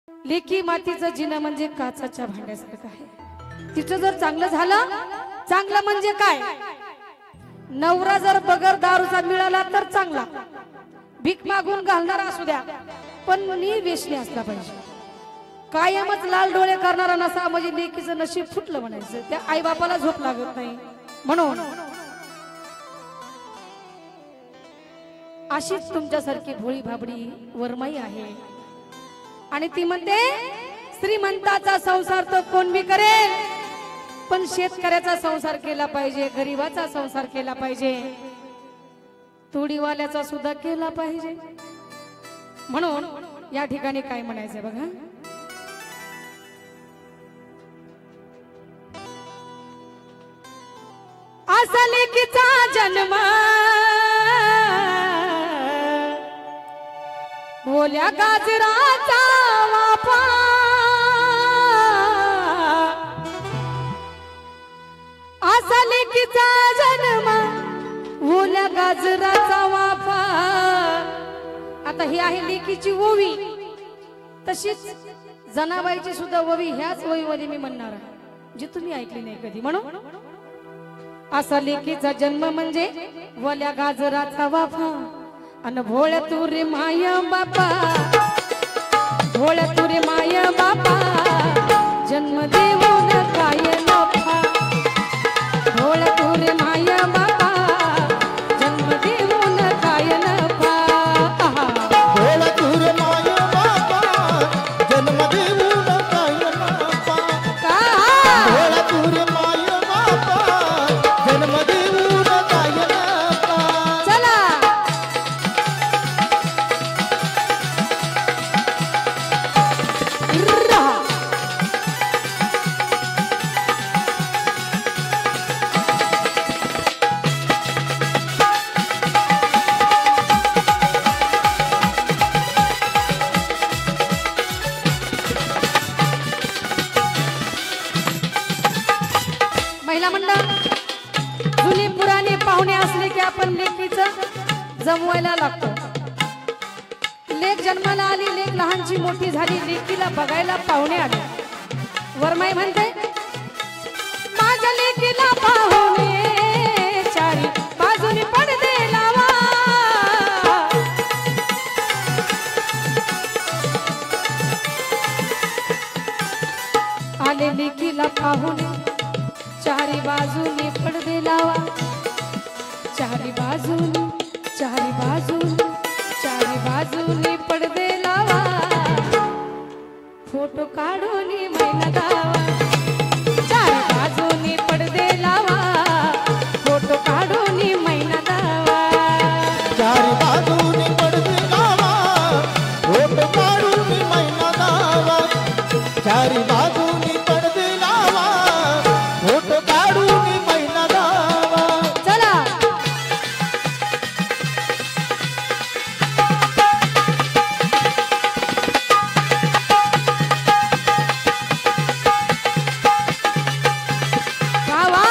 लेकी मातीचं जिणं म्हणजे काचाच्या भांड्यासारखं आहे। तिचं जर चांगलं झालं, चांगलं म्हणजे काय, नवरा जर बगर दारूचा मिळाला तर चांगला, भीक मागून घालणारा असू द्या पण वेशणी असला पाहिजे। कायमच लाल डोळे करणारा नसा म्हणजे लेकीचं नशीब फुटलं म्हणायचं, त्या आई बापाला झोप लागत नाही। म्हणून अशीच तुमच्यासारखी भोळी भाबडी वरमाई आहे आणि ती म्हणते श्रीमंताचा संसार तर कोण बी करेल, पण शेतकऱ्याचा संसार केला पाहिजे, गरीबाचा संसार केला पाहिजे, तोडीवाल्याचा सुद्धा केला पाहिजे। म्हणून या ठिकाणी काय म्हणायचंय बघा, असा लेकीचा जन्म भोल्या गाजराचा वाफा, असा लेकीचा जन्म भोल्या गाजराचा वाफा। आता ही आहे लेकीची ओवी, तशीच जनाबाईची सुद्धा ओवी ह्याच ओवीमध्ये मी म्हणणार आहे, जी तुम्ही ऐकली नाही कधी। म्हणून असा लेकीचा जन्म म्हणजे भोल्या गाजराचा वाफा, अन भोळ्या तुरे माया बापा, भोळ्या तुरे माया बापा, जन्म देऊन काय नफा, भोळ्या तुरे माया बापा, जन्म देऊन काय नफा, भोळ्या तुरे माया बापा, जन्म देऊन काय नफा, भोळ्या तुरे माया बापा, जन्म देऊन काय नफा। चला महिला मंडळ, जुनी पुराणी पाहुणे असले की आपण लेकीचं जमवायला लागतो। लेक जन्माला आली, लेक लहानची मोठी झाली, लेकीला बघायला पाहुणे आले। वरमाई म्हणते माझ्या लेकीला पाहुणे चारी बाजूनी पडदे लावा, आले लेकीला पाहुणे चारी बाजूनी पडदे लावा, चारी बाजूनी, चारी बाजूनी, चारी बाजूनी पडदे लावा, फोटो काढून मैना दावा, चारी बाजूनी पडदे लावा, फोटो काढून मैना दावा, चारी बाजूनी पडदे लावा, फोटो काढून मैना दावा, चारी बाजूनी पडदे लावा, फोटो काढून मैना दावा। चला गावा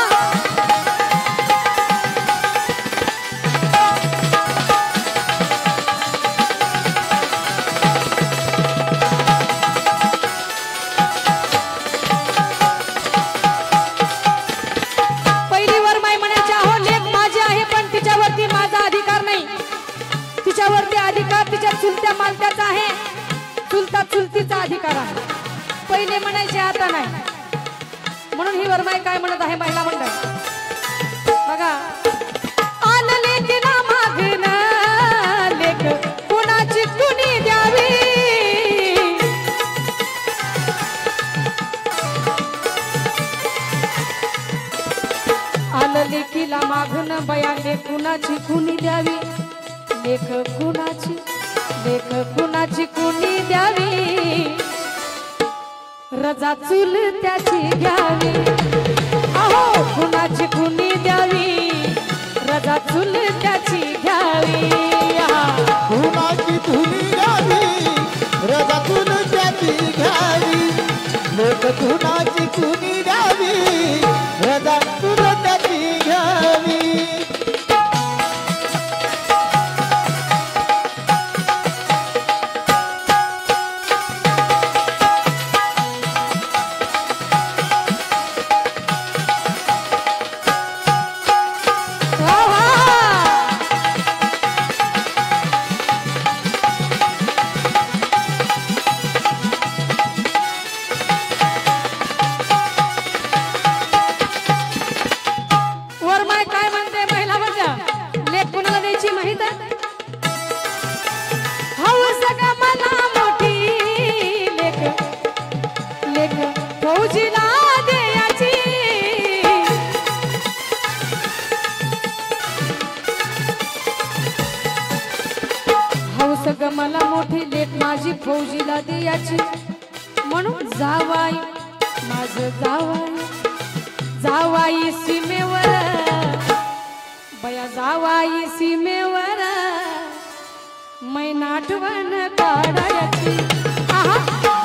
पहिली वरमाई म्हणायची, अहो लेक माझी आहे पण तिच्यावरती माझा अधिकार नाही, तिच्यावरती अधिकार तिच्या चुलत्या मालत्याचा आहे, चुलता चुलतीचा अधिकार आहे। पहिले म्हणायचे, आता नाही। म्हणून ही वरमाई काय म्हणत आहे महिला मंडळ बघा, आन लेकीला मागणं लेक कुणाची कुणी द्यावी, आलं लेकीला मागणं बया लेक कुणाची कुणी द्यावी, लेक कुणाची, लेक कुणाची कुणी द्यावी, रजा चूल त्याची घ्यावी, अहो कुणाची कुणी द्यावी, रजा चूल त्याची घ्यावी, कुणाची कुणी द्यावी, रजा चूल त्याची घ्यावी, लेक कुणाची कुणी द्यावी, रजा चूल त्याची घ्यावी। ग मला मोठी लेक माझी फौजीला द्यायची म्हणून जावाई माझ जावाई जावाई सीमेवर बया जावाई सीमेवर मैना आठवण काढायची आहा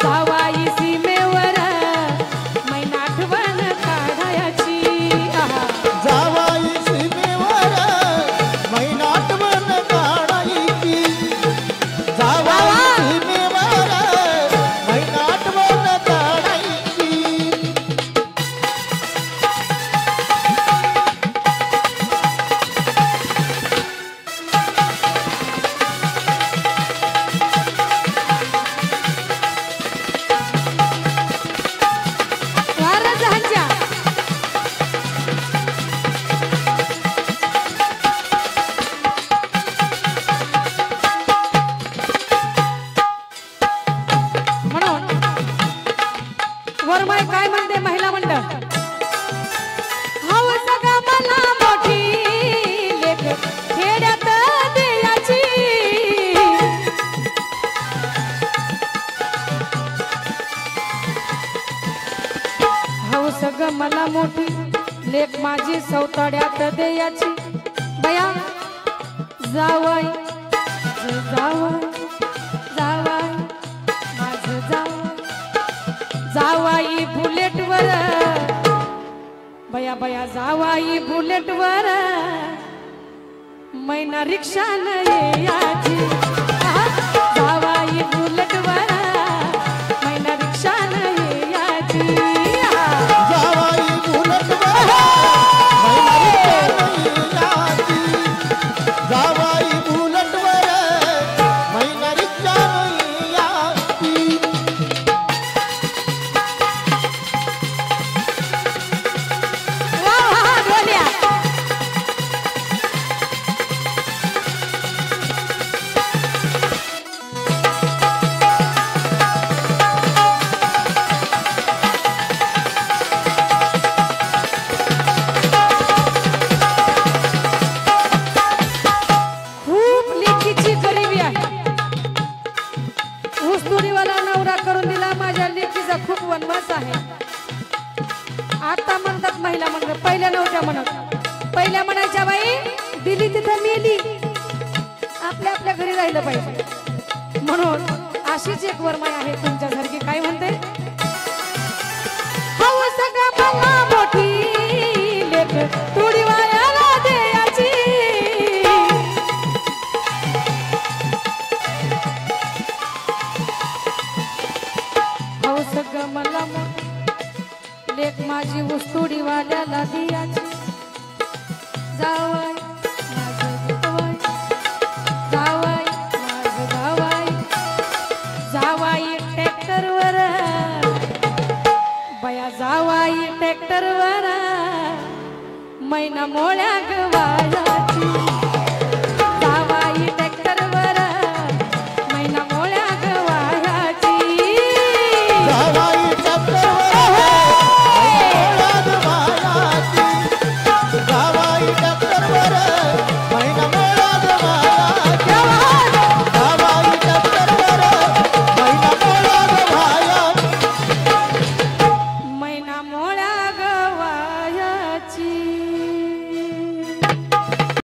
जावाई सीमेवर मैना आठवण काढायची आहा जावाई सीमेवर मैना आठवण काढायची जावाई सीमेवर मैना आठवण काढायची वारं जहांच्या म्हणून वरमाई काय म्हणते महिला मंडळ हवस ग मला मोठी लेक खेड्यात द्यायची हवस ग मला मोठी लेक माझी सौताड्यात द्यायची बया जावाई जावाई जावाई माझ जावाई बुलेटवर बया बया जावाई बुलेटवर मैना रिक्षान याची आहा, जावाई बुलेटवर मैना रिक्षान याची आहा. जावाई बुलेटवर मैना रिक्षान याची जावाई बुलेटवर मैना रिक्षान याची वा वा वा, ढोल्या. खूप लेकीची गरिबी आहे ऊसतोडीवाला नवरा करून दिला माझ्या लेकीचा खूप वनवास आहे आता म्हणतात महिला मंडळ पहिल्या नव्हत्या म्हणत पहिल्या म्हणायच्या बाई दिली तिथं मेली आपल्या आपल्या घरी राहिलं पाहिजे म्हणून अशीच एक वरमाई आहे तुमच्यासारखी काय म्हणते हवस ग मला मोठी लेक तोडीवाल्याला द्यायची हवस ग मला मोठी लेक माझी ऊसतोडीवाल्याला द्यायची जावाई माझं जावाई जावाई माझं जावाई जावाई ट्रॅक्टरवर बया जावाई ट्रॅक्टरवर मैना मोळ्या गवायाची